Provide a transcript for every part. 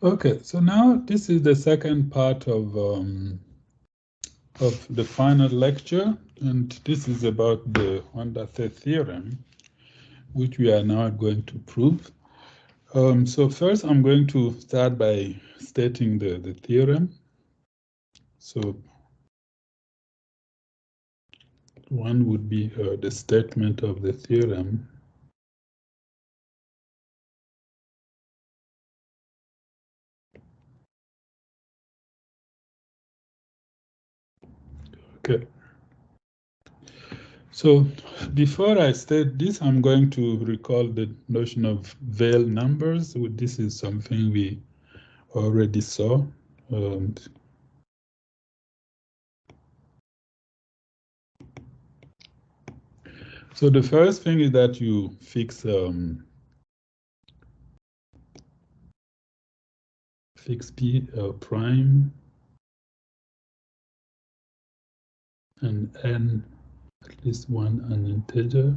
Okay, so now this is the second part of the final lecture, and this is about the Honda-Thé theorem, which we are now going to prove. So first, I'm going to start by stating the theorem. So one would be the statement of the theorem. Okay. So before I state this, I'm going to recall the notion of Veil numbers. This is something we already saw. So the first thing is that you fix P prime and n at least one an integer.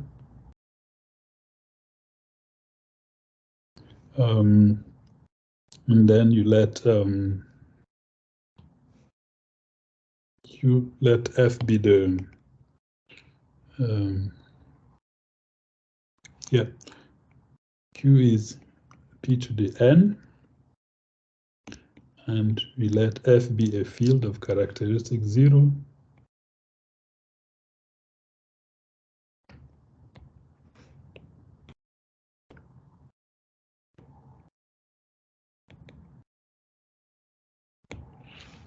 And then you let f be the q is p to the n, and we let f be a field of characteristic 0.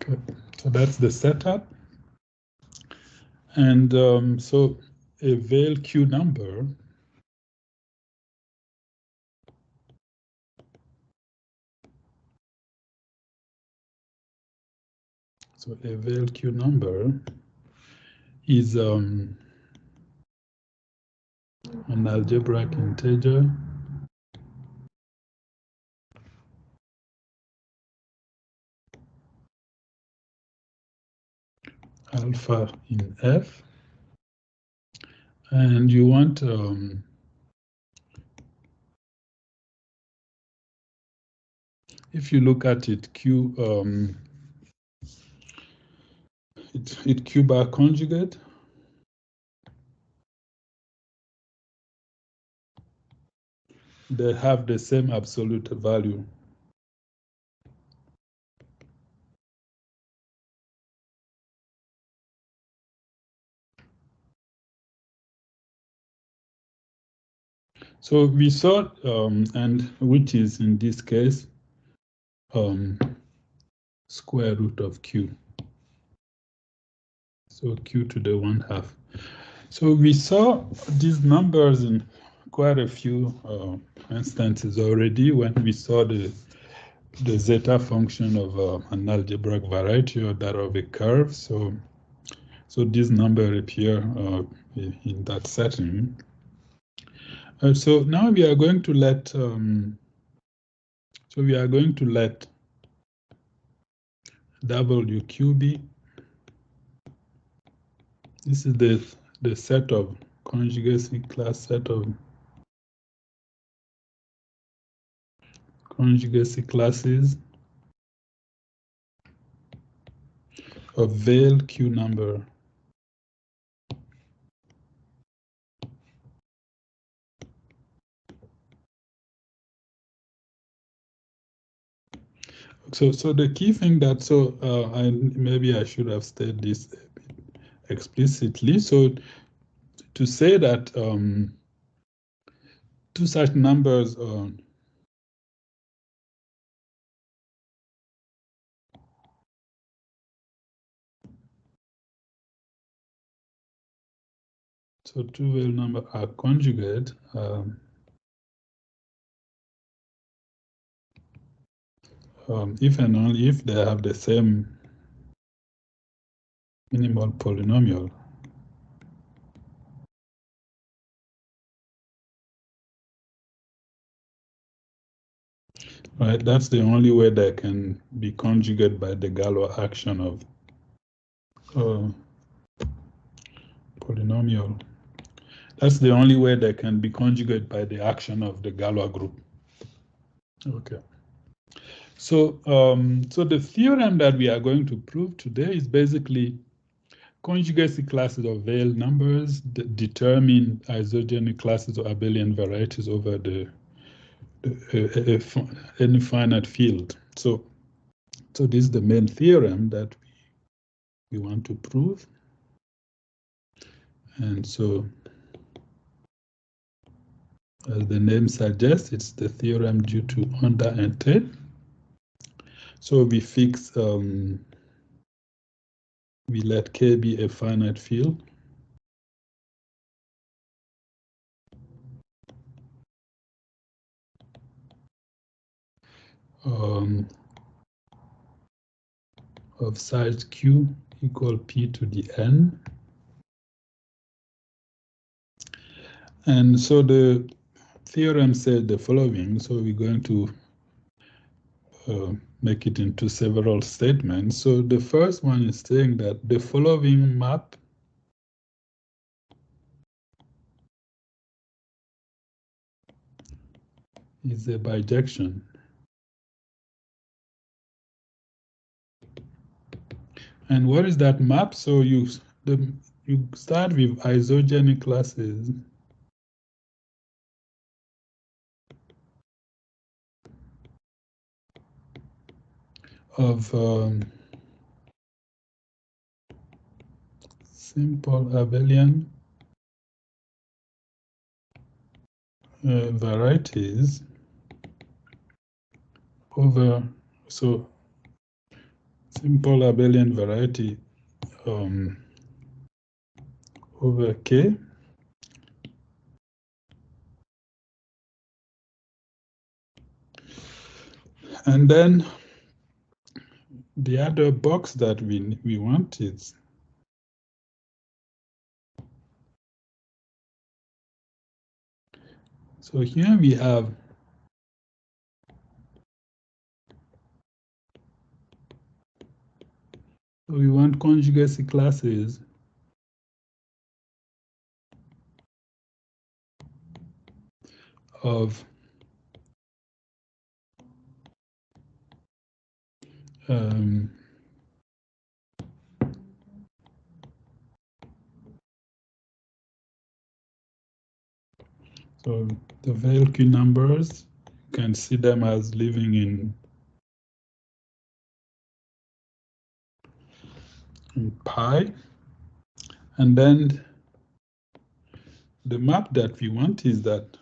Okay, so that's the setup. And so a Veil Q number is an algebraic integer alpha in F, and you want if you look at it, Q it Q bar conjugate. They have the same absolute value. So we saw, and which is in this case, square root of Q. So Q to the 1/2. So we saw these numbers in quite a few instances already when we saw the zeta function of an algebraic variety or that of a curve. So these numbers appear in that setting. So now we are going to let WQ this is the set of conjugacy class set of conjugacy classes of Veil Q number. So the key thing that maybe I should have stated this a bit explicitly. So to say that two such numbers so two Veil numbers are conjugate. If and only if they have the same minimal polynomial. Right, that's the only way they can be conjugate by the Galois action of polynomial. That's the only way they can be conjugate by the action of the Galois group. Okay. So, so the theorem that we are going to prove today is basically conjugacy classes of Weyl numbers determine isogenic classes of Abelian varieties over any finite field. So this is the main theorem that we want to prove. And so, as the name suggests, it's the theorem due to Honda and Tate. So we fix, we let K be a finite field. Of size Q equal P to the N. And so the theorem said the following. So we're going to make it into several statements. So the first one is saying that the following map is a bijection. And what is that map? So you start with isogenic classes of simple Abelian varieties over, so simple Abelian variety over K. And then the other box that we want is so here we have we want conjugacy classes of so the Weyl Q numbers, you can see them as living in pi. And then the map that we want is that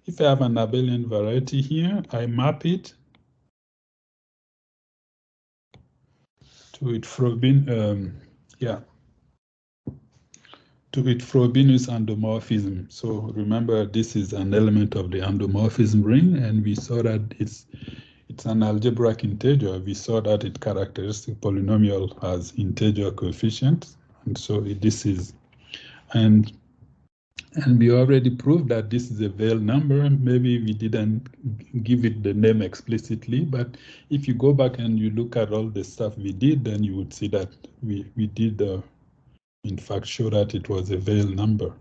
if I have an Abelian variety here, I map it to its Frobenius endomorphism. So remember, this is an element of the endomorphism ring, and we saw that it's an algebraic integer. We saw that its characteristic polynomial has integer coefficients, and so this is, and we already proved that this is a Weyl number. Maybe we didn't give it the name explicitly, but if you go back and you look at all the stuff we did, then you would see that we did, in fact, show that it was a Weyl number.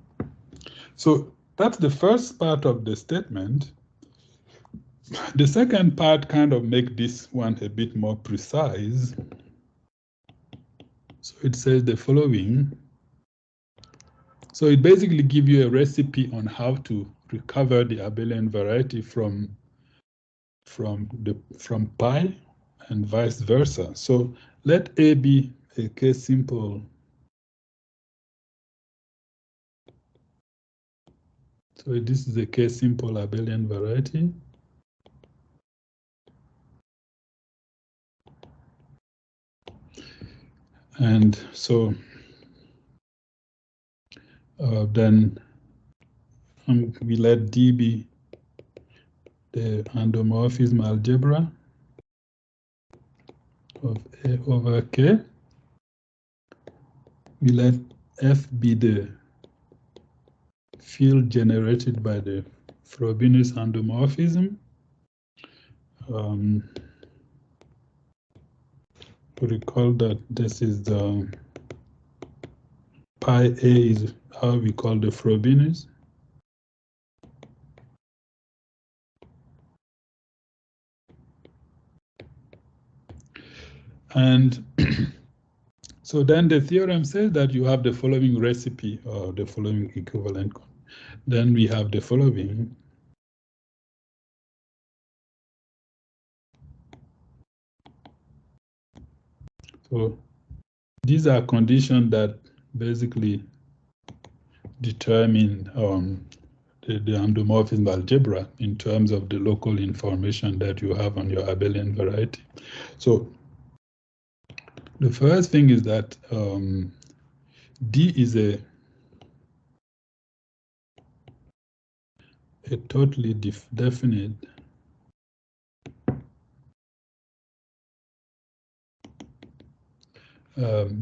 So that's the first part of the statement. The second part kind of make this one a bit more precise. So it says the following. So it basically gives you a recipe on how to recover the Abelian variety from pi and vice versa. So let A be a K-simple. So this is a K-simple Abelian variety. And so then we let D be the endomorphism algebra of A over K. We let F be the field generated by the Frobenius endomorphism. Recall that this is the pi A is how we call the Frobenius. And so then the theorem says that you have the following recipe or the following equivalent. Then we have the following. So these are conditions that basically determine the endomorphism algebra in terms of the local information that you have on your Abelian variety. So the first thing is that D is a totally definite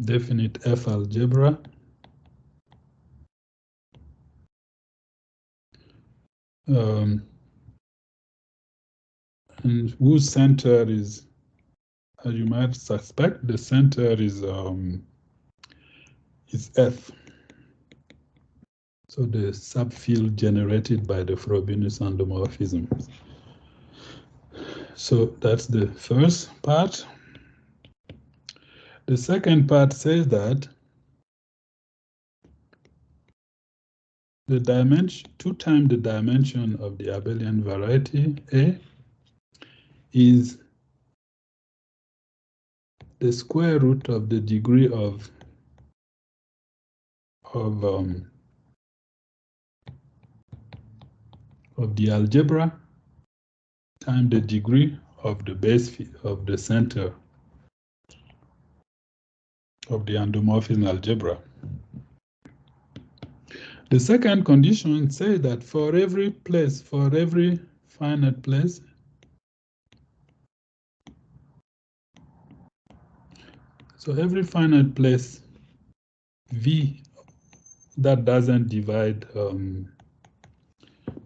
definite F algebra and whose center is, as you might suspect, the center is F. So the subfield generated by the Frobenius endomorphisms. So that's the first part. The second part says that the dimension, 2 times the dimension of the Abelian variety A is the square root of the degree of the algebra times the degree of the base of the center of the endomorphism algebra. The second condition says that for every place, for every finite place, so every finite place V that doesn't divide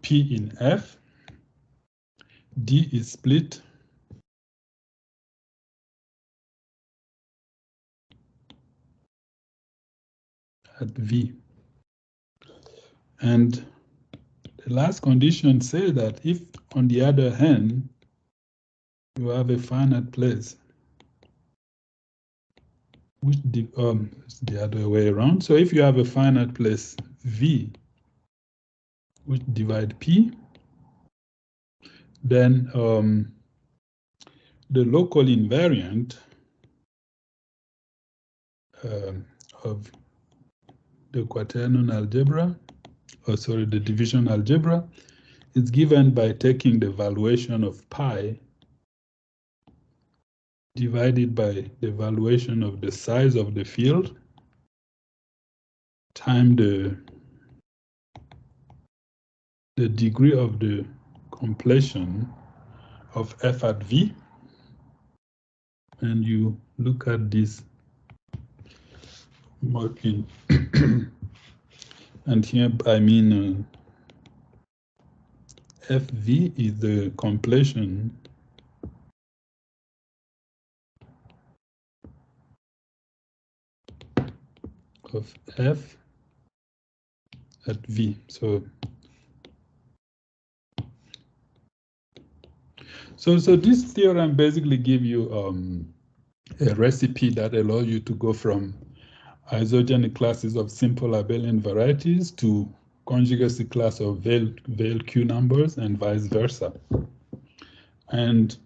P in F, D is split at V. And the last condition says that if, on the other hand, you have a finite place, which it's the other way around. So if you have a finite place V, which divide P, then the local invariant of the quaternion algebra, or sorry, the division algebra, is given by taking the valuation of pi divided by the valuation of the size of the field times the degree of the completion of F at V. And you look at this marking. And here I mean FV is the completion of F at V. So this theorem basically gives you a recipe that allows you to go from isogenic classes of simple Abelian varieties to conjugacy class of veil Q numbers and vice versa. And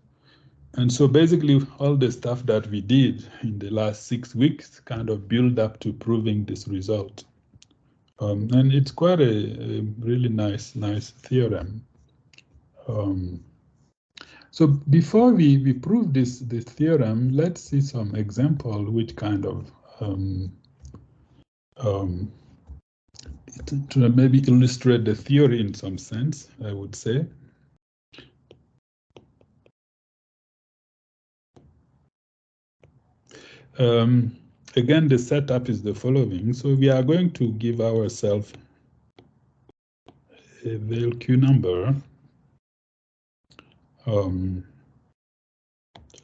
so basically all the stuff that we did in the last 6 weeks kind of build up to proving this result. And it's quite a really nice theorem. So before we prove this theorem, let's see some example which kind of to maybe illustrate the theory in some sense, I would say. Again, the setup is the following. So we are going to give ourselves a veil Q number.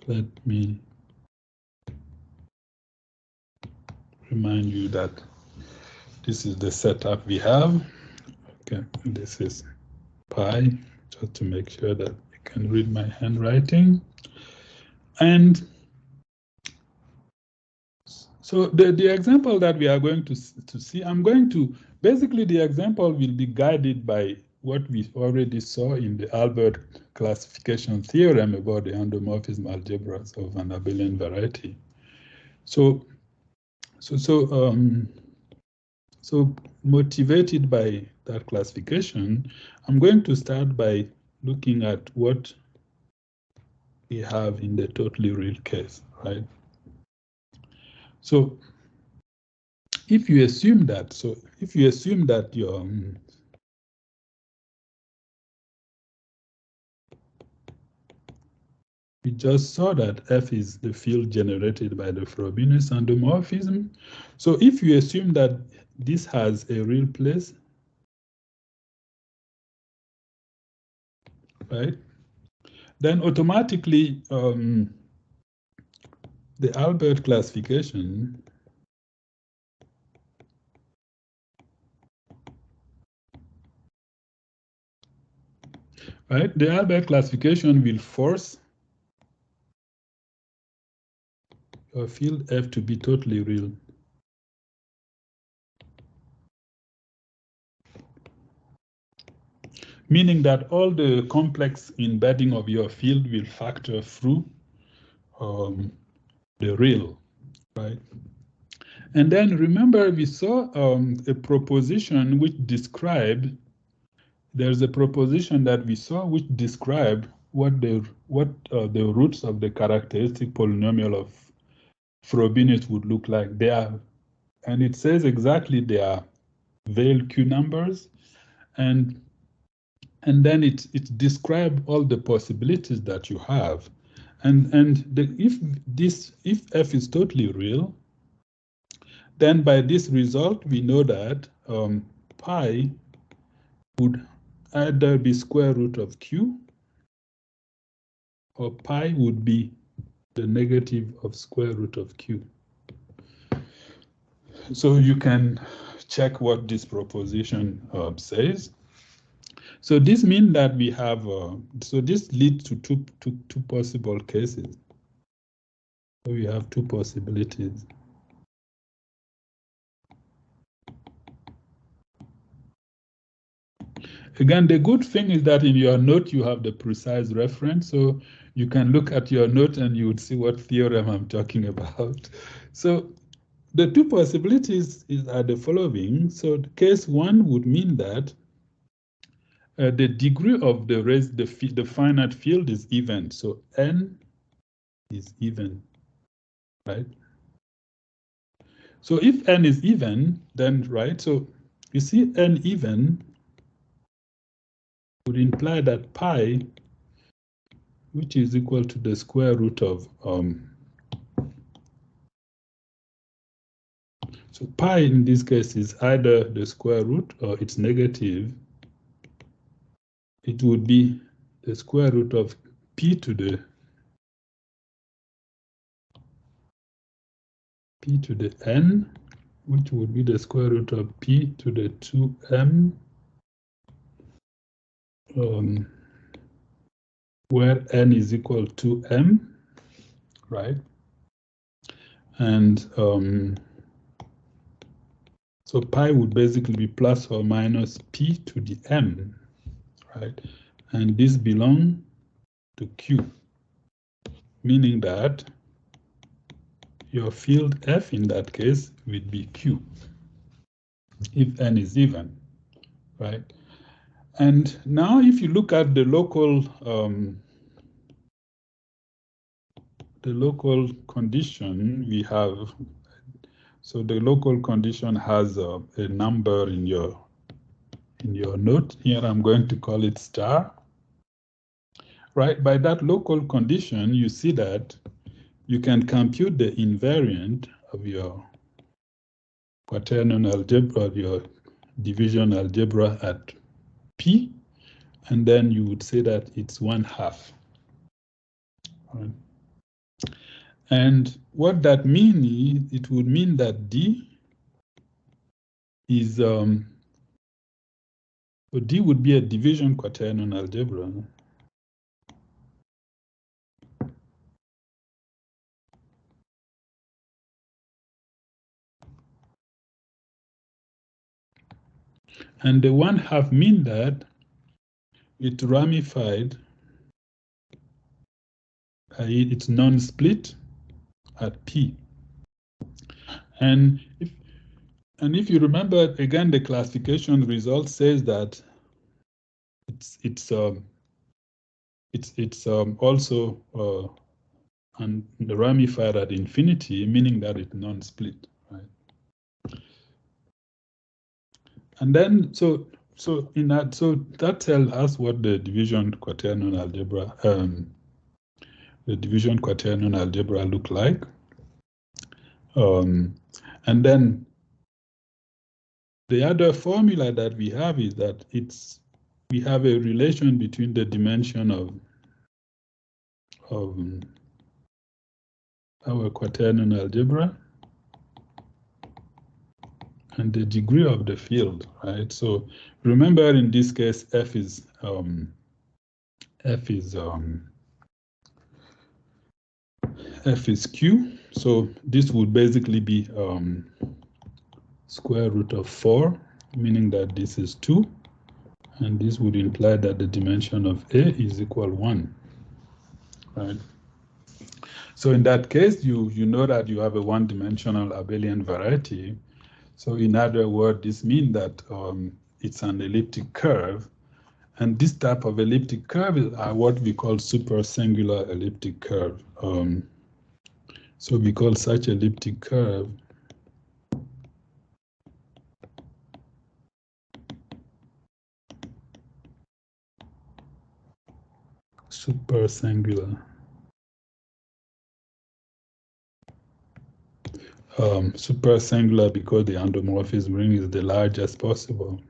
Let me remind you that this is the setup we have. Okay, this is pi, just to make sure that you can read my handwriting. And So the example that we are going to see, basically the example will be guided by what we already saw in the Albert classification theorem about the endomorphism algebras of an abelian variety. So motivated by that classification, I'm going to start by looking at what we have in the totally real case, right? So if you assume that, your we just saw that F is the field generated by the Frobenius endomorphism. So if you assume that this has a real place, right, then automatically the Albert classification, right, the Albert classification will force your field F to be totally real. Meaning that all the complex embedding of your field will factor through the real, right? And then remember, we saw a proposition which described, there's a proposition that we saw which described what the roots of the characteristic polynomial of Frobenius would look like. They are, and it says exactly they are veiled Q numbers, and then it describes all the possibilities that you have. And if F is totally real, then by this result, we know that pi would either be square root of Q, or pi would be the negative of square root of Q. So you can check what this proposition says. So this means that we have, so this leads to two possible cases. So we have two possibilities. Again, the good thing is that in your note, you have the precise reference. So you can look at your note and you would see what theorem I'm talking about. So the two possibilities are the following. So case one would mean that the degree of the finite field is even. So n is even, right? So if n is even, then, right, so you see n even would imply that pi, which is equal to the square root of, so pi in this case is either the square root or it's negative. It would be the square root of p to the n, which would be the square root of p to the 2m, where n is equal to m, right? And so pi would basically be plus or minus p to the m, right? And this belongs to Q, meaning that your field F in that case would be Q if n is even, right? And now if you look at the local condition we have, so the local condition has a number in your note. Here I'm going to call it star. Right, by that local condition, you see that you can compute the invariant of your quaternion algebra, your division algebra at P, and then you would say that it's 1/2. Right. And what that means is, it would mean that D is, so D would be a division quaternion algebra. And the 1/2 mean that it ramified, i.e. it's non-split at P. And if you remember, again, the classification result says that it's also ramified at infinity, meaning that it's non-split, right? And then so that tells us what the division quaternion algebra look like. And then the other formula that we have is that we have a relation between the dimension of our quaternion algebra and the degree of the field, right? So remember, in this case, F is Q. So this would basically be square root of 4, meaning that this is 2, and this would imply that the dimension of A is equal 1, right? So in that case, you know that you have a one-dimensional Abelian variety. So in other words, this means that it's an elliptic curve, and this type of elliptic curve are what we call supersingular elliptic curve. So we call such elliptic curve supersingular. Supersingular because the endomorphism ring is the largest possible.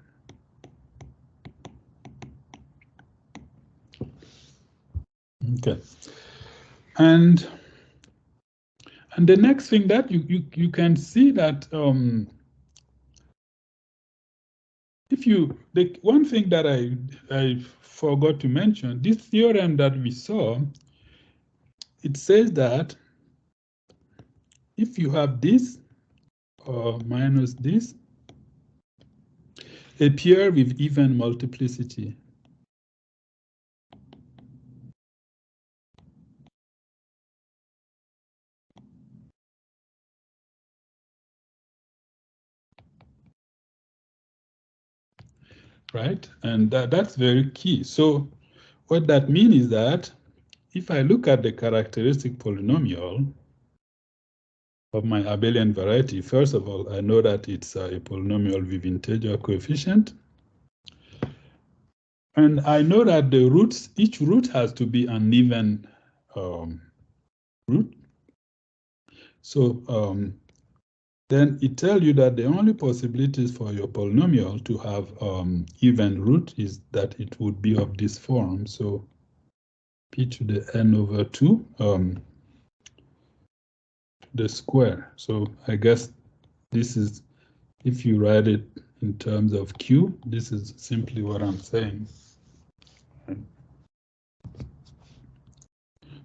Okay. And the next thing that you can see that the one thing that I forgot to mention, this theorem that we saw, it says that if you have this minus this, a pair with even multiplicity, right? And that's very key. So what that means is that if I look at the characteristic polynomial of my Abelian variety, first of all, I know that it's a polynomial with integer coefficient. And I know that the roots, each root has to be an even root. So then it tells you that the only possibilities for your polynomial to have even root is that it would be of this form. So p to the n over 2, the square. So I guess this is, if you write it in terms of q, this is simply what I'm saying.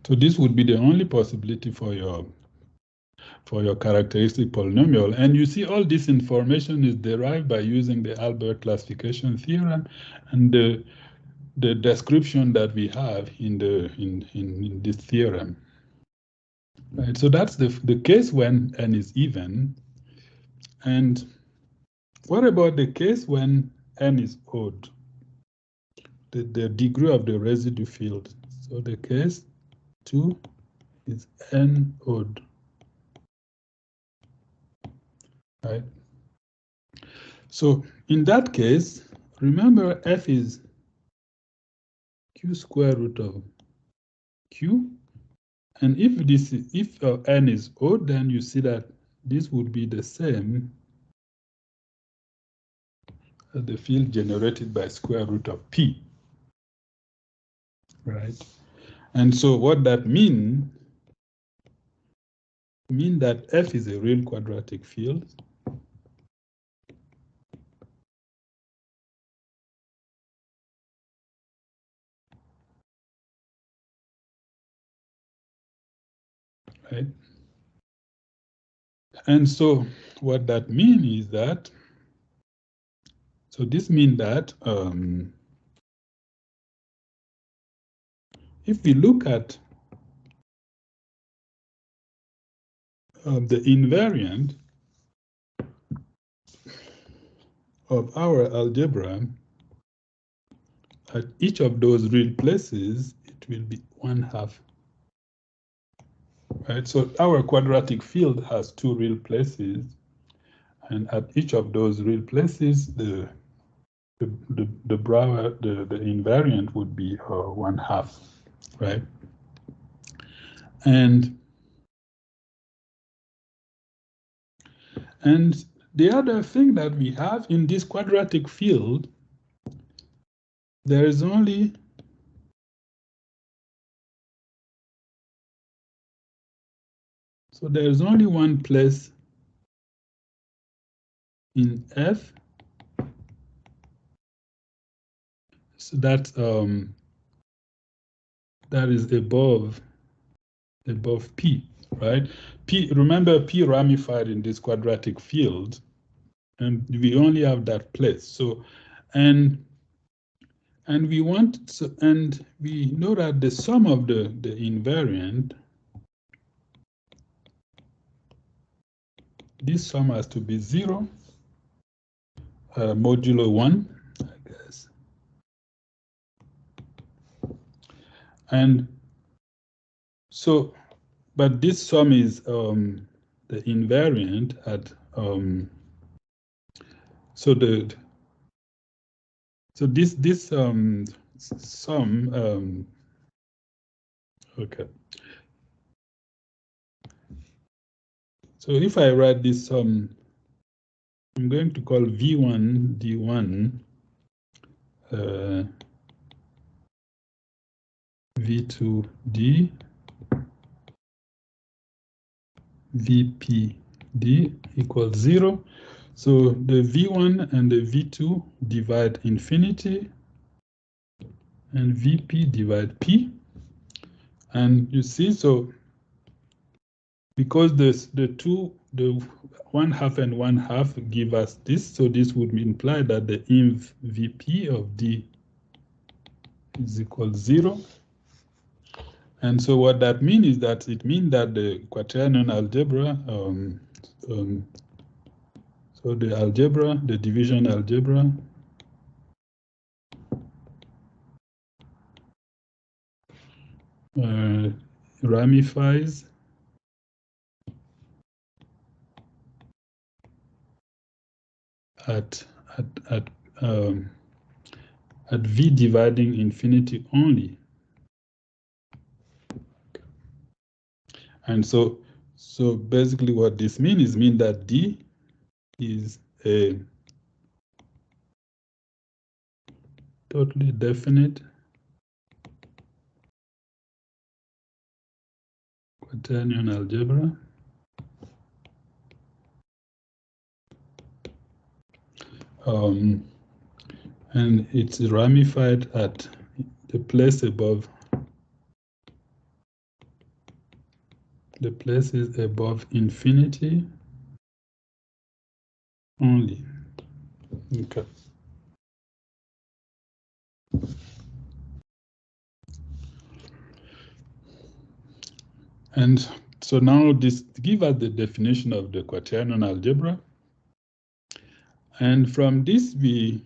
So this would be the only possibility for your characteristic polynomial. And you see all this information is derived by using the Albert classification theorem and the description that we have in this theorem. Right, so that's the case when n is even. And what about the case when n is odd? The degree of the residue field. So the case 2 is n odd. Right? So in that case, remember f is q square root of q. And if n is odd, then you see that this would be the same as the field generated by square root of p. Right? And so what that means that f is a real quadratic field. Right? And so what that means is that, So this means that if we look at the invariant of our algebra at each of those real places, it will be 1/2. Right? So our quadratic field has 2 real places, and at each of those real places, the invariant would be 1/2, right? And the other thing that we have in this quadratic field, there is only one place in F, so that is above P, right? P, remember P ramified in this quadratic field, and we only have that place. So, and we want, so, and we know that the sum of the invariant, this sum has to be 0, modulo 1, I guess. And so, but this sum is the invariant at so this sum okay. So if I write this sum, I'm going to call V1 D1 V2 D VP D equals 0. So the V1 and the V2 divide infinity, and VP divide P. And you see, so because the 1/2 and 1/2 give us this, so this would imply that the inv VP of D is equal to 0. And so what that means is that the quaternion algebra, so the algebra, the division algebra, ramifies at V dividing infinity only. And so basically what this means that D is a totally definite quaternion algebra and it's ramified at the place above. The place is above infinity only. Okay. And so now this gives us the definition of the quaternion algebra. And from this we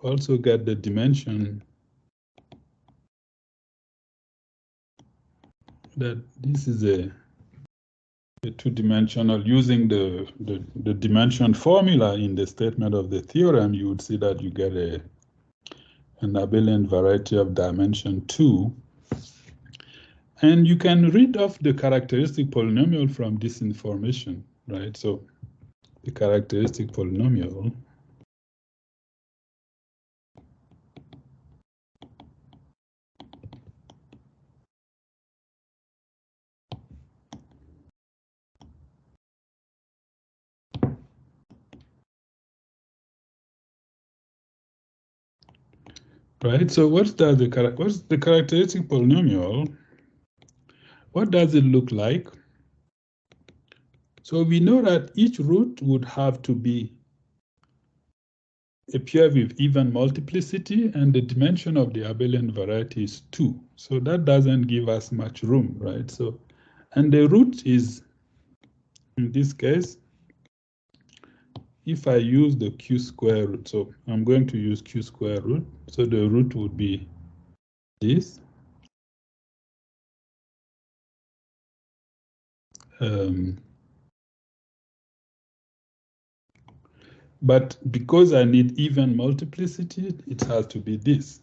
also get the dimension that this is a two-dimensional. Using the dimension formula in the statement of the theorem, you would see that you get an abelian variety of dimension 2. And you can read off the characteristic polynomial from this information, right? So the characteristic polynomial right? So what's the characteristic polynomial? What does it look like? So we know that each root would have to be appear with even multiplicity, and the dimension of the abelian variety is 2. So that doesn't give us much room, right? So, and the root is, in this case, if I use the q square root, so I'm going to use q square root, so the root would be this. But because I need even multiplicity, it has to be this,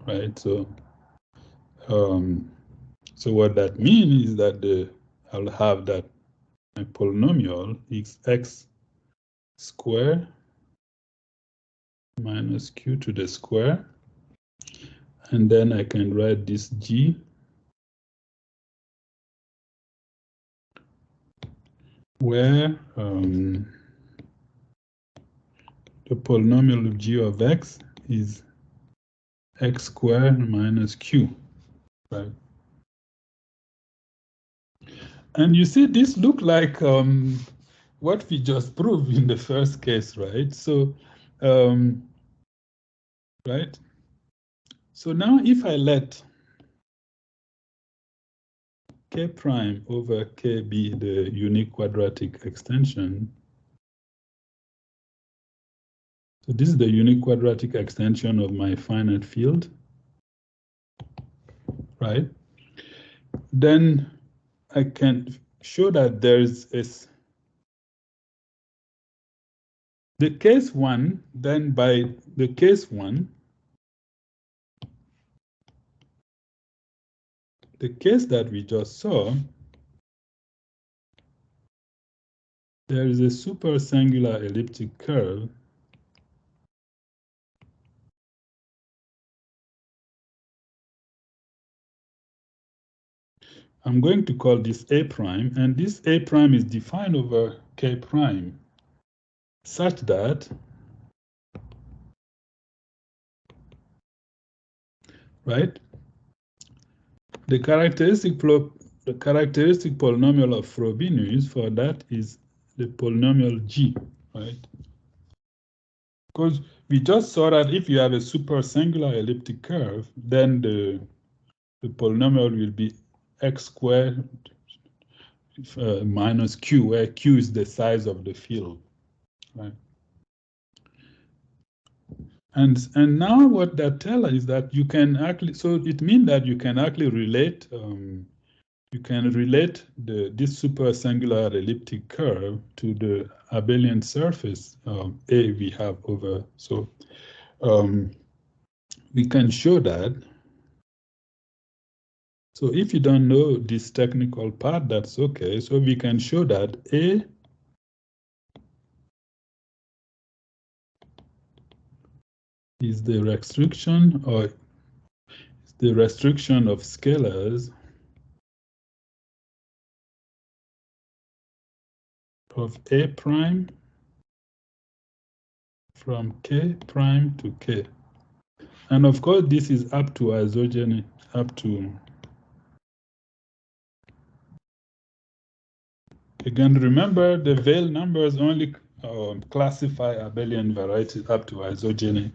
right? So, so what that means is that I'll have that my polynomial is x square minus q to the square, and then I can write this g where the polynomial of g of x is x squared minus q, right? And you see, this look like what we just proved in the first case, right? So, right? So now if I let k prime over k be the unique quadratic extension, so this is the unique quadratic extension of my finite field, right? Then I can show that there's the case one, then by the case one, the case that we just saw, there is a super singular elliptic curve I'm going to call this A prime, and this A prime is defined over K prime such that, right, the characteristic polynomial of Frobenius for that is the polynomial G, right? Because we just saw that if you have a super singular elliptic curve, then the polynomial will be x squared minus q, where q is the size of the field, right? And now what that tells us is that you can actually, so it means that you can actually relate, this super singular elliptic curve to the abelian surface A we have over. So we can show that. So if you don't know this technical part, that's okay. So we can show that A is the restriction, or the restriction of scalars of A prime from K prime to K. And of course, this is up to isogeny, up to, again, remember the Veil numbers only classify abelian varieties up to isogeny.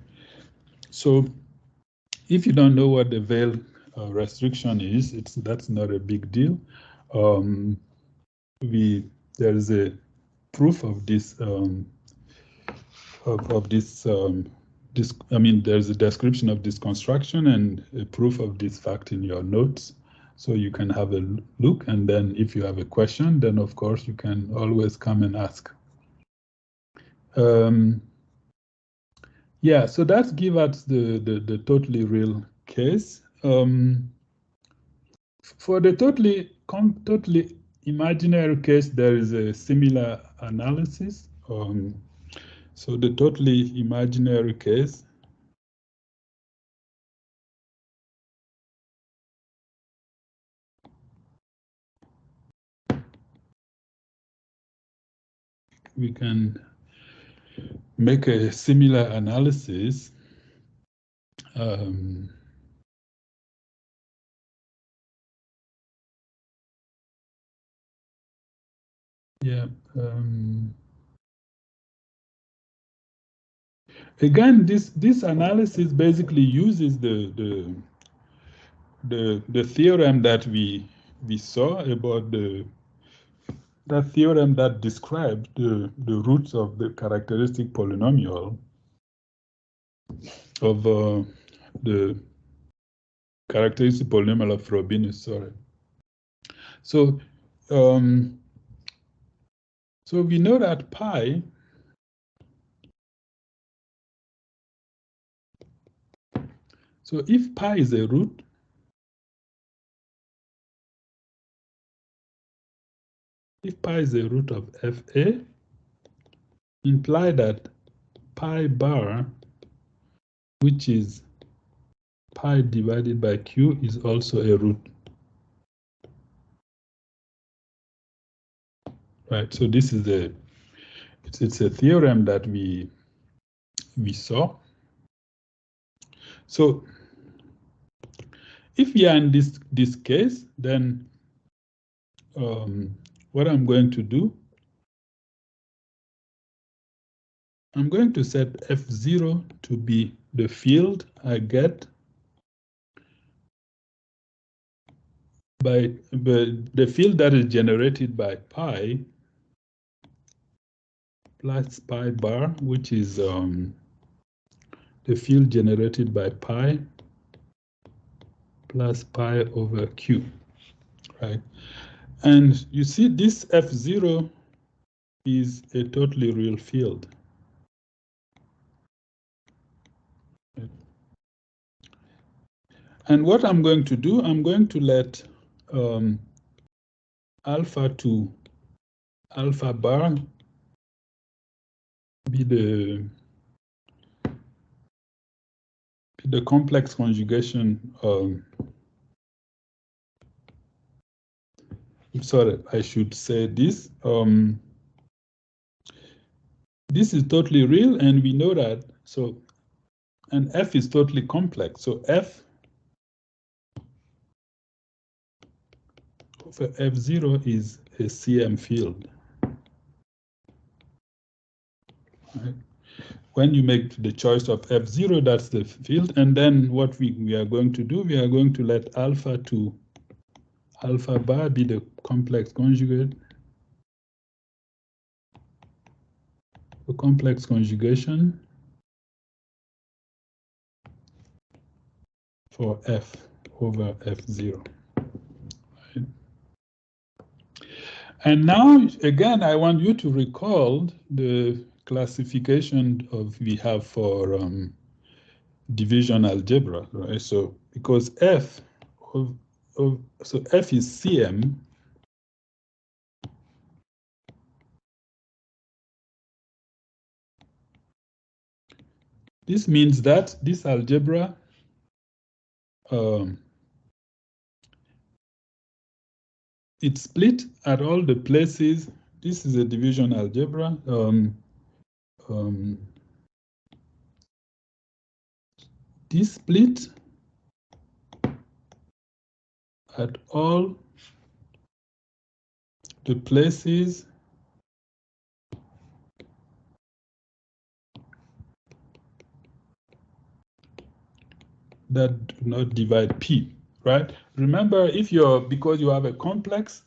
So if you don't know what the Veil restriction is, that's not a big deal. There is a proof of this there's a description of this construction and a proof of this fact in your notes. So you can have a look, and then if you have a question, then of course you can always come and ask. Yeah, so that gives us the totally real case. For the totally imaginary case, there is a similar analysis. So the totally imaginary case, we can make a similar analysis. Yeah. Again, this analysis basically uses the theorem that we saw about that theorem that described the roots of the characteristic polynomial of the characteristic polynomial of Frobenius. Sorry. So so we know that pi so if pi is a root, if pi is a root of Fa, imply that pi bar, which is pi divided by q, is also a root. Right, so this is it's a theorem that we saw. So if we are in this case, then what I'm going to do, I'm going to set F0 to be the field I get by the field that is generated by pi plus pi bar, which is the field generated by pi plus pi over q, right? And you see this F0 is a totally real field. And what I'm going to do, I'm going to let alpha to alpha bar be the complex conjugation. Sorry, I should say this. This is totally real, and we know that. So, and F is totally complex. So F over F0 is a CM field. Right? When you make the choice of F0, that's the field. And then what we are going to do, we are going to let alpha to alpha bar be the complex conjugate. The complex conjugation for F over F0. Right? And now, again, I want you to recall the classification we have for division algebra, right? So because F so F is CM, this means that this algebra it's split at all the places. This is a division algebra. This split at all the places that do not divide P, right? Remember, if because you have a complex,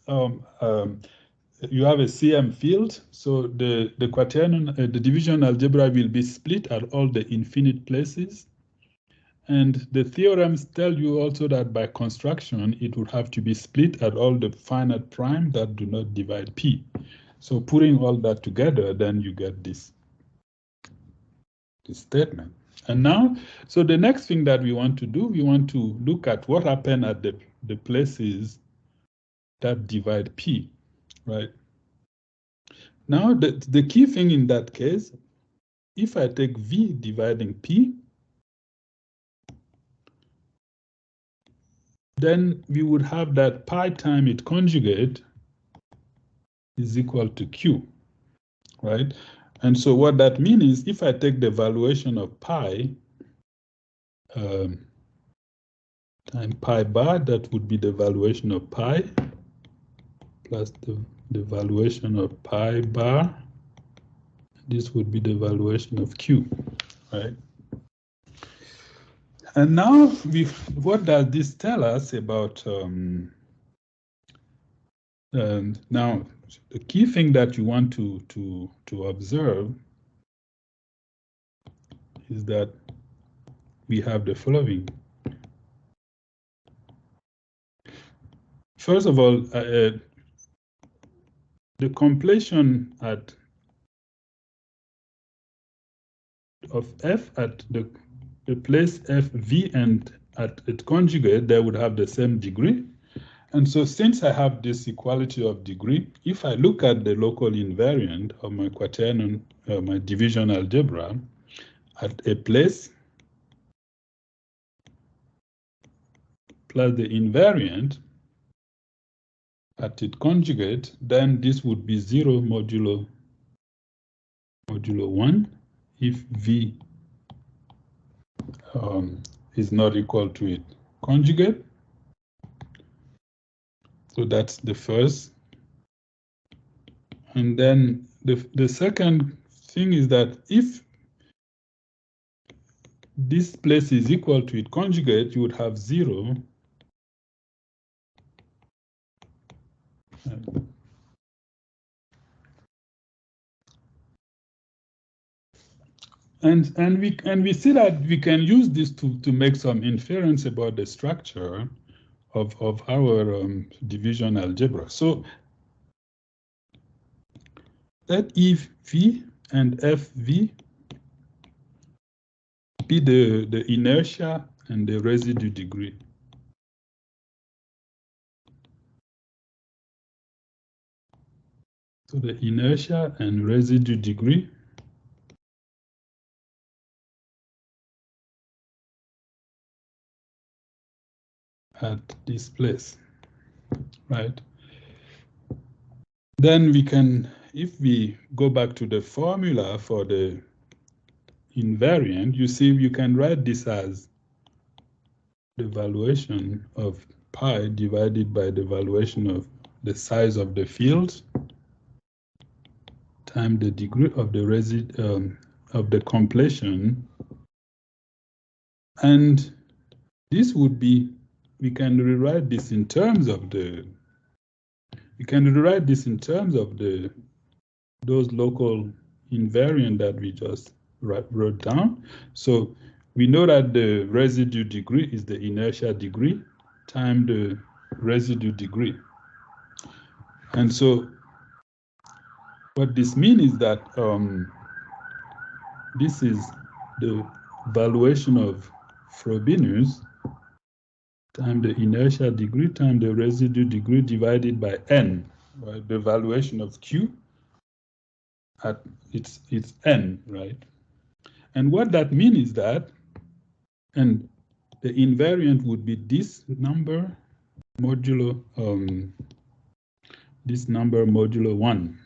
you have a CM field, so the quaternion, the division algebra will be split at all the infinite places. And the theorems tell you also that by construction, it would have to be split at all the finite prime that do not divide P. So putting all that together, then you get this statement. And now, so the next thing that we want to do, we want to look at what happened at the places that divide P, right? Now, the key thing in that case, if I take V dividing P, then we would have that pi time its conjugate is equal to Q, right? And so what that means is if I take the valuation of pi time pi bar, that would be the valuation of pi plus the valuation of pi bar. This would be the valuation of Q, right? And now, what does this tell us about? Now, the key thing that you want to observe is that we have the following. First of all, the completion of f at the place f, v, and at its conjugate, they would have the same degree. And so since I have this equality of degree, if I look at the local invariant of my quaternion, my division algebra, at a place plus the invariant at its conjugate, then this would be 0 modulo 1 if v is not equal to its conjugate. So that's the first. And then the second thing is that if this place is equal to its conjugate, you would have 0. And we see that we can use this to make some inference about the structure of our division algebra. So let if v and fv be the inertia and the residue degree. So the inertia and residue degree at this place, right? Then we can, if we go back to the formula for the invariant, you see you can write this as the valuation of pi divided by the valuation of the size of the field times the degree of the of the completion. And this would be, we can rewrite this in terms of those local invariant that we just wrote down. So we know that the residue degree is the inertia degree times the residue degree. And so what this means is that this is the valuation of Frobenius times the inertia degree times the residue degree divided by n, right? The valuation of Q at its n, right? And what that means is that, and the invariant would be this number modulo this number modulo 1.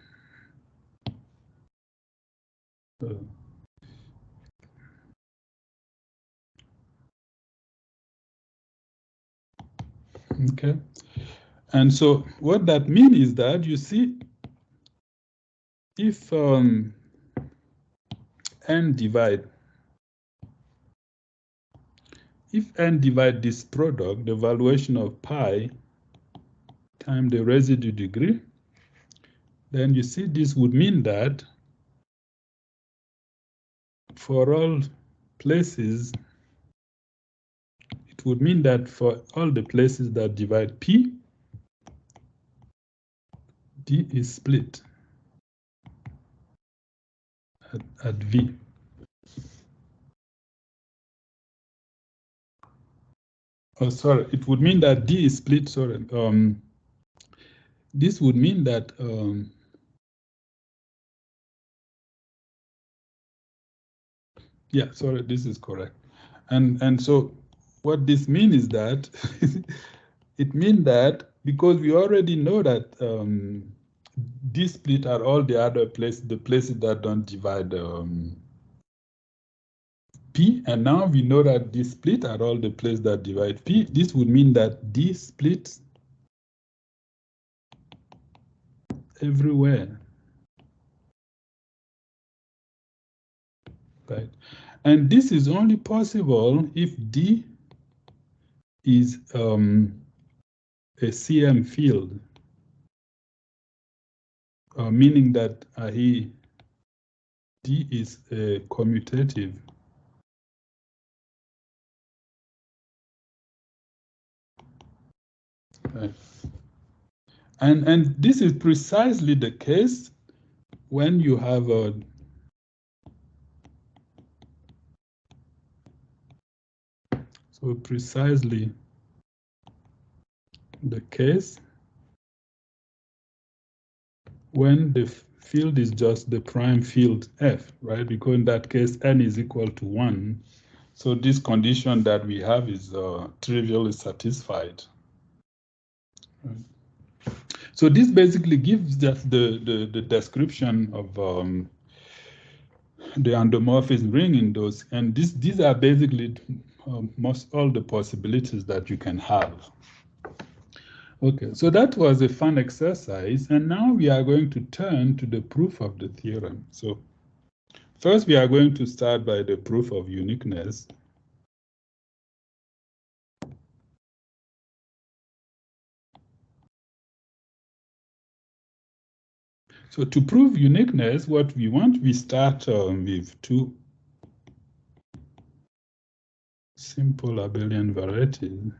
Okay, and so what that means is that, you see, if n divide this product, the valuation of pi times the residue degree, then you see this would mean that for all places, it would mean that for all the places that divide P, D is split at V. Oh, sorry, it would mean that D is split, sorry. This would mean that, yeah, sorry, this is correct. And so what this means is that, it means that because we already know that D split are all the other places, the places that don't divide P, and now we know that D split are all the places that divide P. This would mean that D splits everywhere. right? And this is only possible if D is a CM field, meaning that D is commutative. Right. And this is precisely the case when you have a so precisely the case when the field is just the prime field F, right? Because in that case, n is equal to 1. So this condition that we have is trivially satisfied. Right. So this basically gives us the description of the endomorphism ring in those. And these are basically most all the possibilities that you can have. Okay, so that was a fun exercise, and now we are going to turn to the proof of the theorem. So first we are going to start by the proof of uniqueness. So to prove uniqueness, what we want, we start with two simple Abelian varieties.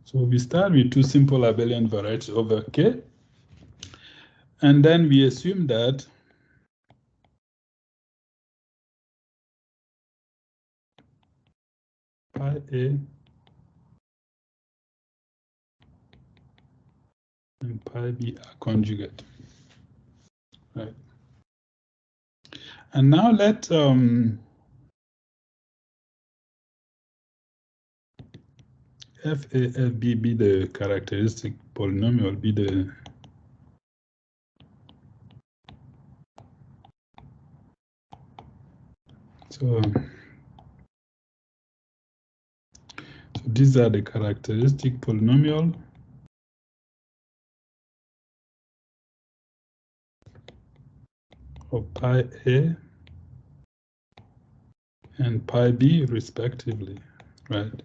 So we start with two simple Abelian varieties over K, and then we assume that pi A and pi B are conjugate, right? And now let FAFB be the characteristic polynomial, be the so these are the characteristic polynomial of pi A and pi B respectively, right?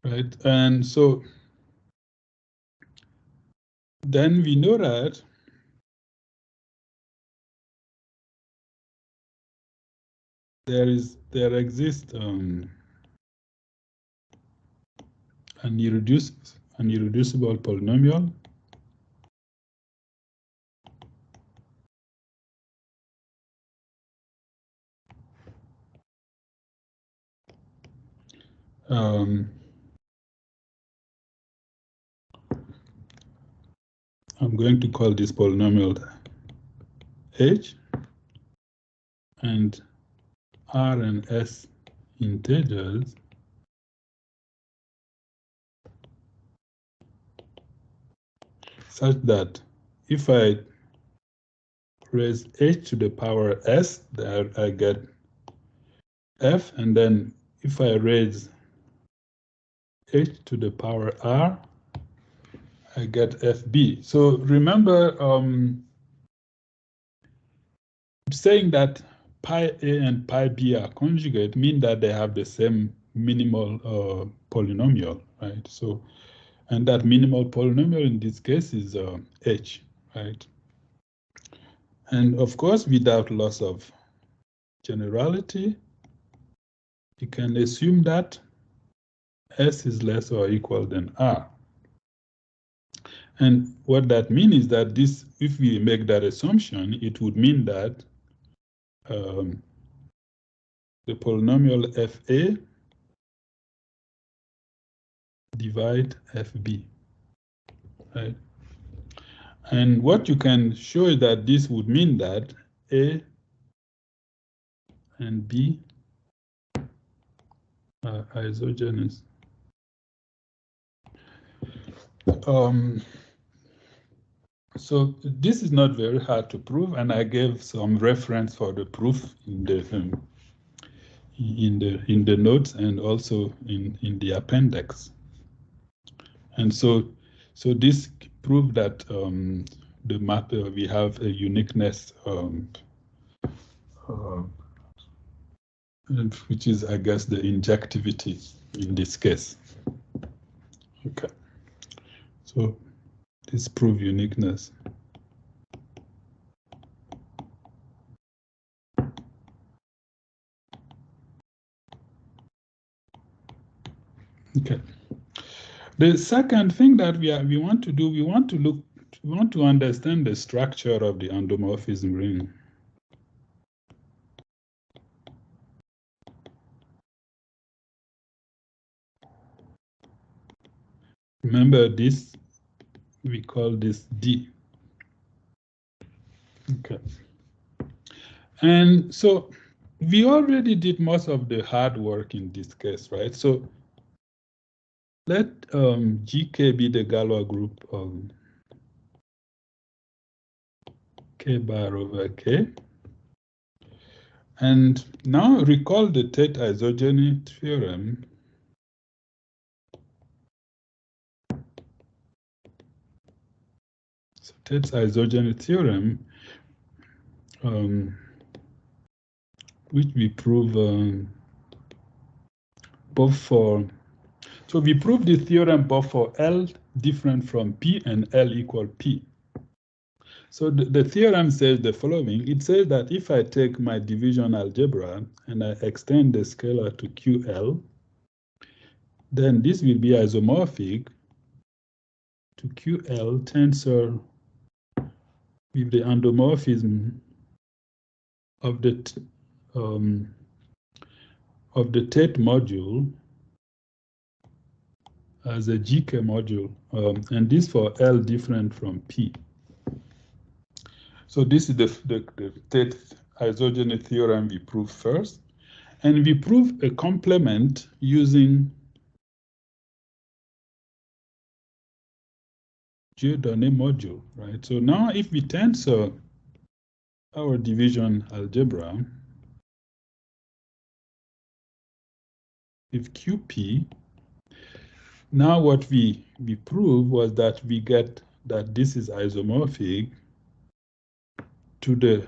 Right, and so then we know that there exists an irreducible polynomial I'm going to call this polynomial H, and R and S integers such that if I raise H to the power S, there I get F, and then if I raise H to the power R, I get FB. So remember, saying that pi A and pi B are conjugate mean that they have the same minimal polynomial, right? So, and that minimal polynomial in this case is H, right? And of course, without loss of generality, you can assume that S is less or equal than R. And what that means is that this, if we make that assumption, it would mean that the polynomial FA divide FB, right? And what you can show is that this would mean that A and B are isogenous. So this is not very hard to prove, and I gave some reference for the proof in in the notes and also in the appendix. And so this proved that the map we have a uniqueness, which is, I guess, the injectivity in this case. Okay, so this proves uniqueness. Okay. The second thing that we want to do, we want to understand the structure of the endomorphism ring. Remember this, we call this D. Okay. And so we already did most of the hard work in this case, right? So let GK be the Galois group of K bar over K. And now recall the Tate isogeny theorem. So Tate's isogeny theorem, which we prove both for, so we prove the theorem both for L different from P and L equal P. So the theorem says the following. It says that if I take my division algebra and I extend the scalar to QL, then this will be isomorphic to QL tensor with the endomorphism of the Tate module as a GK module, and this for L different from P. So this is the Tate isogeny theorem we prove first, and we prove a complement using Dieudonné module, right? So now if we tensor our division algebra with QP, now what we proved was that we get that this is isomorphic to the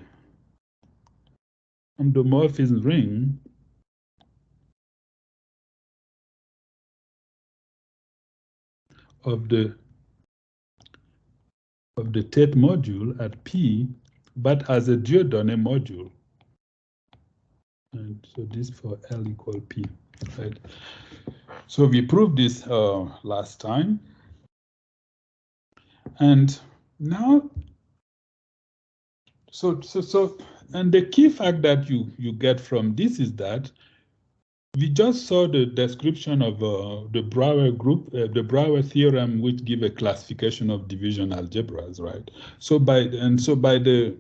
endomorphism ring of the Tate module at P, but as a Dieudonné module. And so this for L equal P, right? So we proved this last time. And now, and the key fact that you get from this is that we just saw the description of the Brouwer group, the Brouwer theorem, which give a classification of division algebras, right? So by the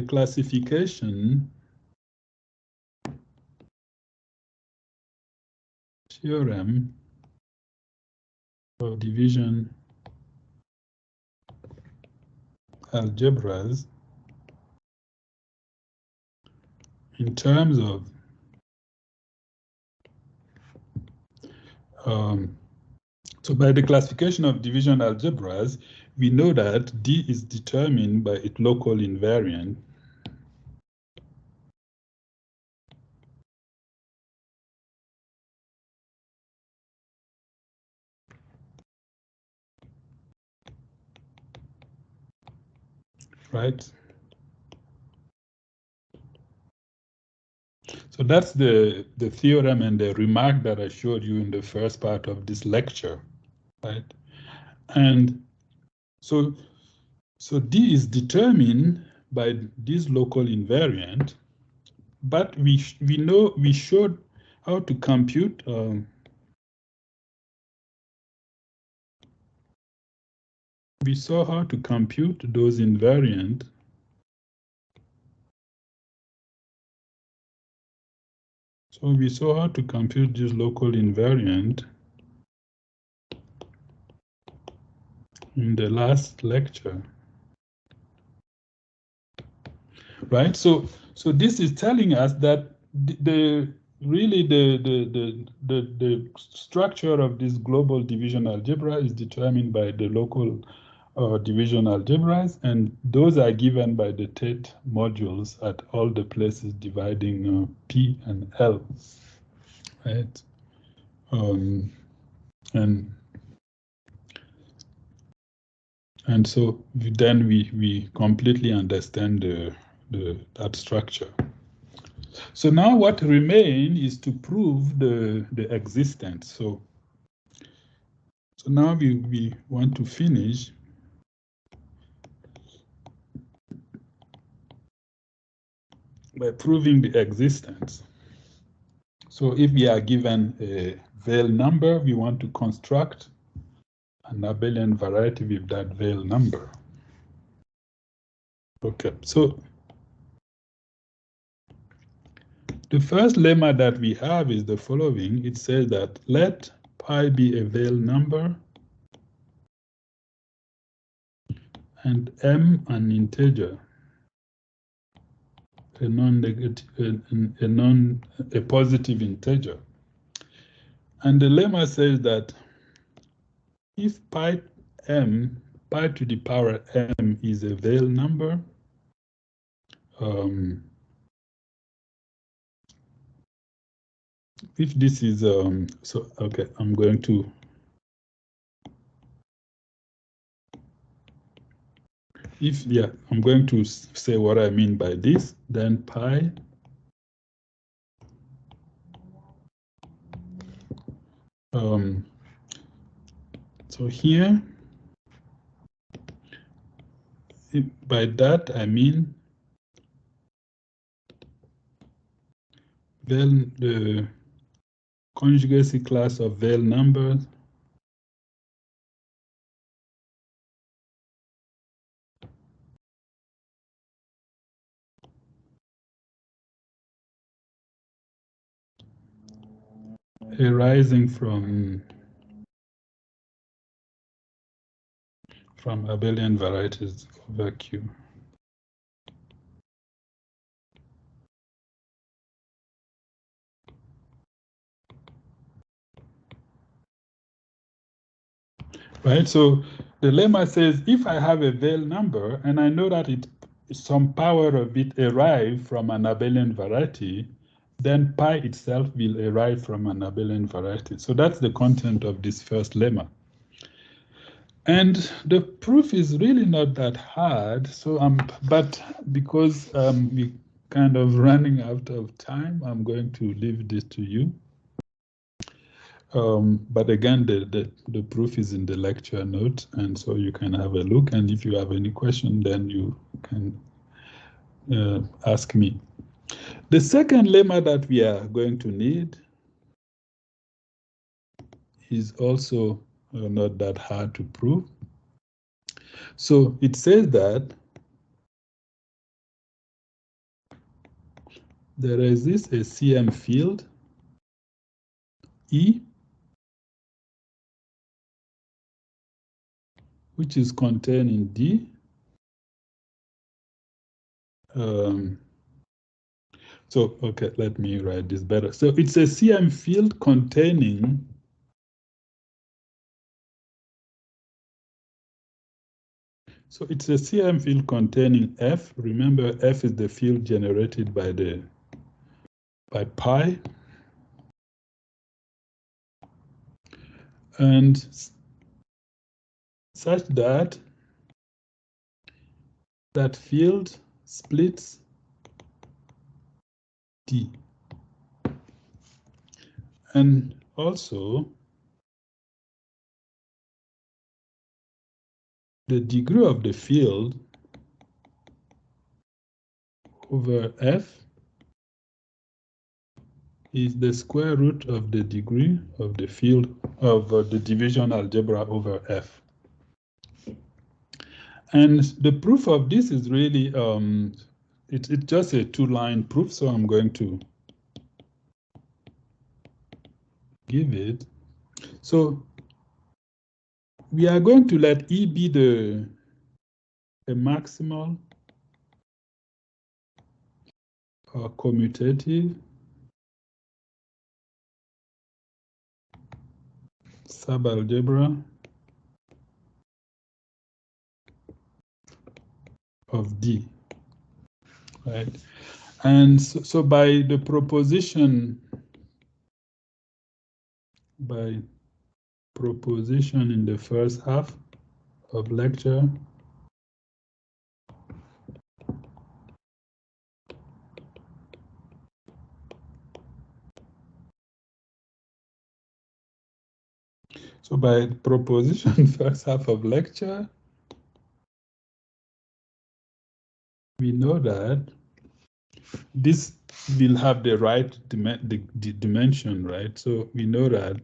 classification theorem of division algebras, in terms of so by the classification of division algebras, we know that D is determined by its local invariant. Right? So that's the theorem and the remark that I showed you in the first part of this lecture, right? And so D is determined by this local invariant, but we showed how to compute we saw how to compute those invariant. So we saw how to compute this local invariant in the last lecture. right? So this is telling us that the structure of this global division algebra is determined by the local division algebras, and those are given by the Tate modules at all the places dividing P and L, right? And so then we completely understand that structure. So now what remains is to prove the existence. So now we want to finish by proving the existence. So if we are given a Veil number, we want to construct an Abelian variety with that Veil number. Okay, so the first lemma that we have is the following. It says that let pi be a Veil number and m an integer, a positive integer. And the lemma says that if pi to the power m is a Veil number, if this is so okay, I'm going to I'm going to say what I mean by this. Then pi so here, by that I mean the conjugacy class of Veil numbers arising from Abelian varieties over Q. Right, so the lemma says if I have a Veil number and I know that some power of it arrived from an Abelian variety, then pi itself will arrive from an Abelian variety. So that's the content of this first lemma. And the proof is really not that hard. So but because we kind of running out of time, I'm going to leave this to you. But again, the proof is in the lecture note, and so you can have a look. And if you have any question, then you can ask me. The second lemma that we are going to need is also not that hard to prove. So it says that there exists a CM field E, which is contained in D. So, okay, let me write this better. So it's a CM field containing So it's a CM field containing F. Remember, F is the field generated by pi. And such that that field splits D. And also, the degree of the field over F is the square root of the degree of the field of the division algebra over F. And the proof of this is really, it's just a two-line proof, so I'm going to give it. So we are going to let E be the maximal commutative subalgebra of D, right? And so by the proposition, in the first half of lecture, so by proposition first half of lecture, we know that this will have the right dimension, right? So we know that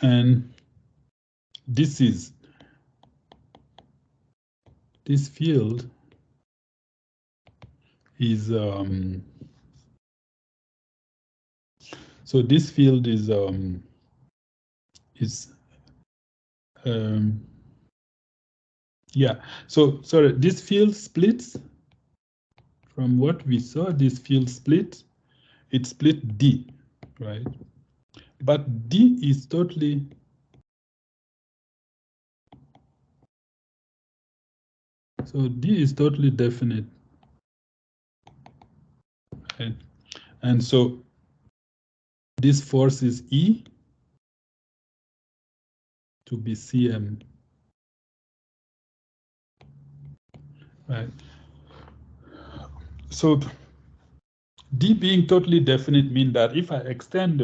and this field is so this field is yeah, so sorry, this field splits from what we saw. This field split, it split D, right? But D is totally definite, right? And so this forces E to be Cm, right? So D being totally definite means that if I extend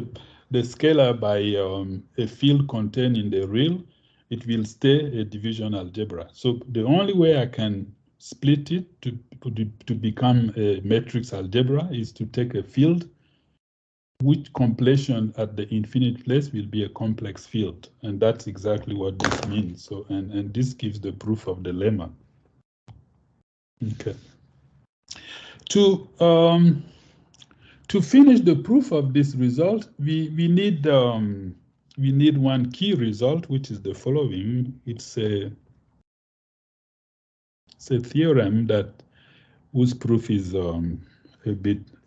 the scalar by a field contained in the real, it will stay a division algebra. So the only way I can split it to become a matrix algebra is to take a field which completion at the infinite place will be a complex field. And that's exactly what this means. So, and this gives the proof of the lemma. Okay. To finish the proof of this result, we need one key result, which is the following. It's a theorem that whose proof is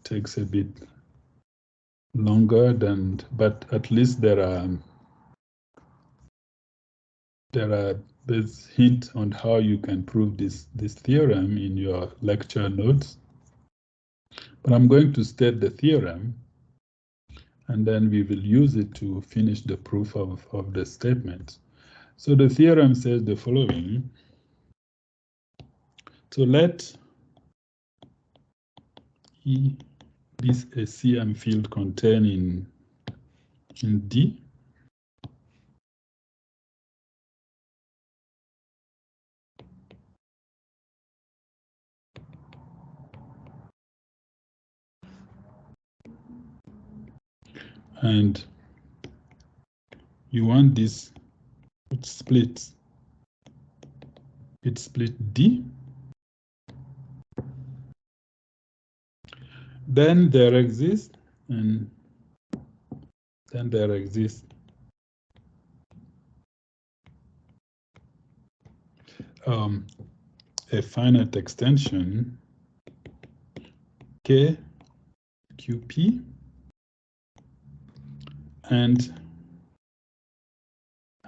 takes a bit longer than, but at least there's hint on how you can prove this theorem in your lecture notes. But I'm going to state the theorem, and then we will use it to finish the proof of the statement. So the theorem says the following. So let E be a Cm field contained in D. And you want this, it splits D. Then there exists, a finite extension K QP and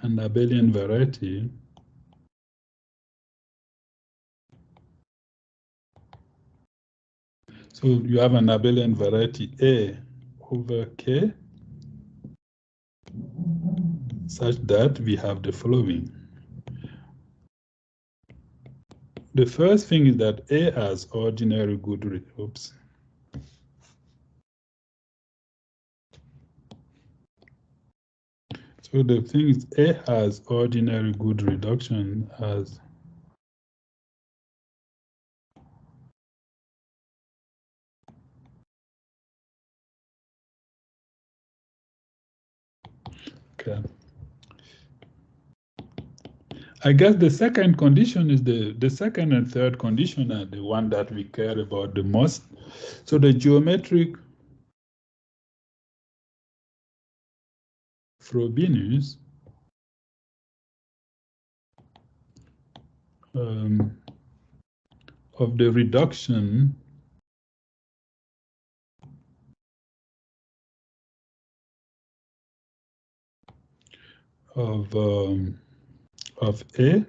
an Abelian variety so you have an Abelian variety A over K such that we have the following. The first thing is that A has ordinary good So the thing is A has ordinary good reduction as okay. I guess the second condition is the second and third condition are the one that we care about the most. So the geometric Frobenius of the reduction of A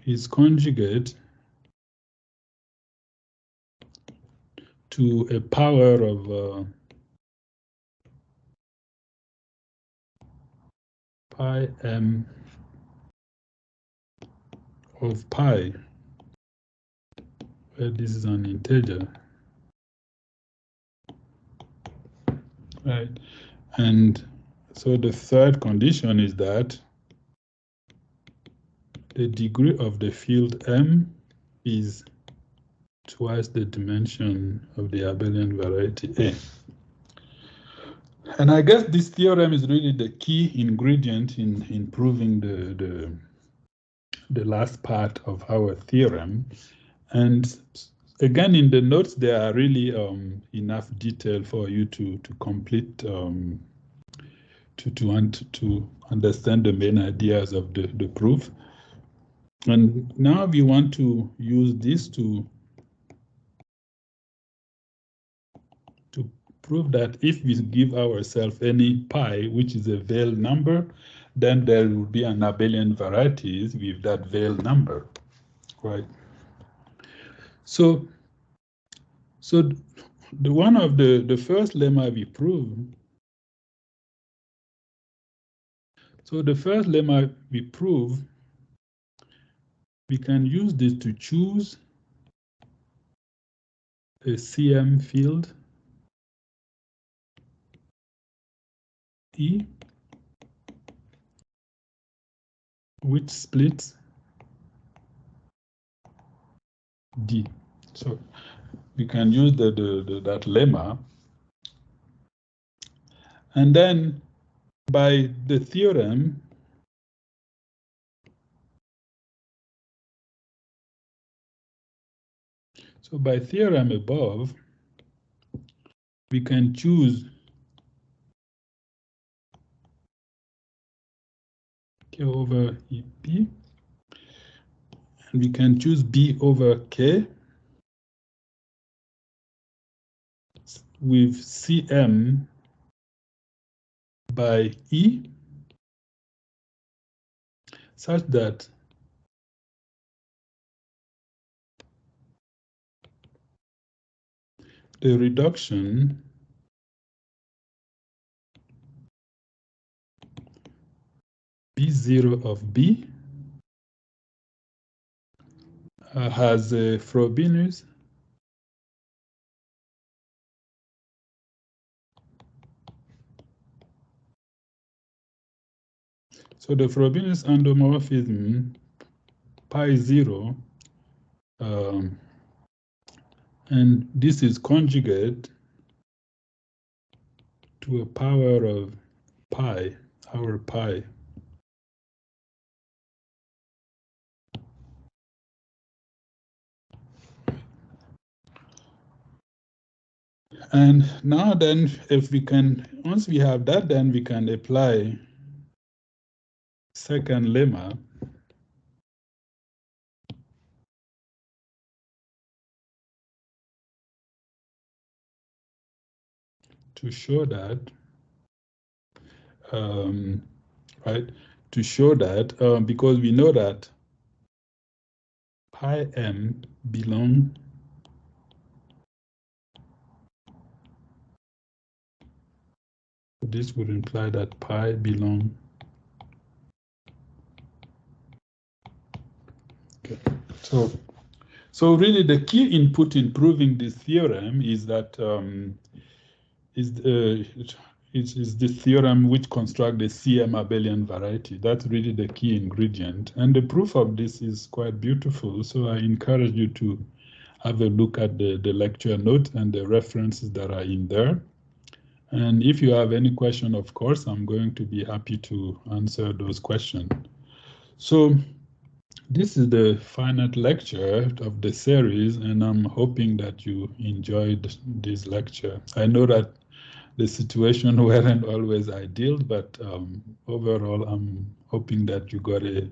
is conjugate to a power of pi m of pi, where this is an integer, right? And so the third condition is that the degree of the field M is twice the dimension of the abelian variety A. And I guess this theorem is really the key ingredient in proving the last part of our theorem. And again, in the notes, there are really enough detail for you to complete, to understand the main ideas of the proof. And now we want to use this to prove that if we give ourselves any pi, which is a Veil number, then there will be an abelian varieties with that Veil number, right? So the one of the first lemma we prove. So the first lemma we prove, we can use this to choose a CM field E, which splits D. So we can use that lemma, and then by the theorem, so by theorem above, we can choose K over EP, and we can choose B over K with CM by E, such that the reduction B0 of B has a Frobenius so the Frobenius endomorphism pi 0, and this is conjugate to a power of pi, our pi. And now then, if we can, once we have that, then we can apply second lemma to show that, right? To show that, because we know that pi m belong this would imply that pi belong. Okay. So really the key input in proving this theorem is that is the theorem which constructs the CM abelian variety. That's really the key ingredient. And the proof of this is quite beautiful. So I encourage you to have a look at the lecture note and the references that are in there. And if you have any question, of course, I'm going to be happy to answer those questions. So this is the final lecture of the series, and I'm hoping that you enjoyed this lecture. I know that the situation weren't always ideal, but overall, I'm hoping that you got a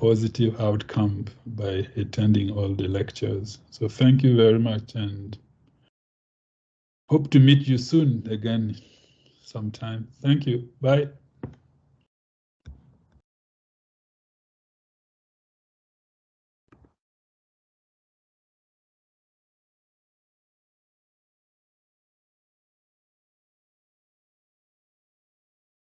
positive outcome by attending all the lectures. So thank you very much, and hope to meet you soon again sometime. Thank you. Bye.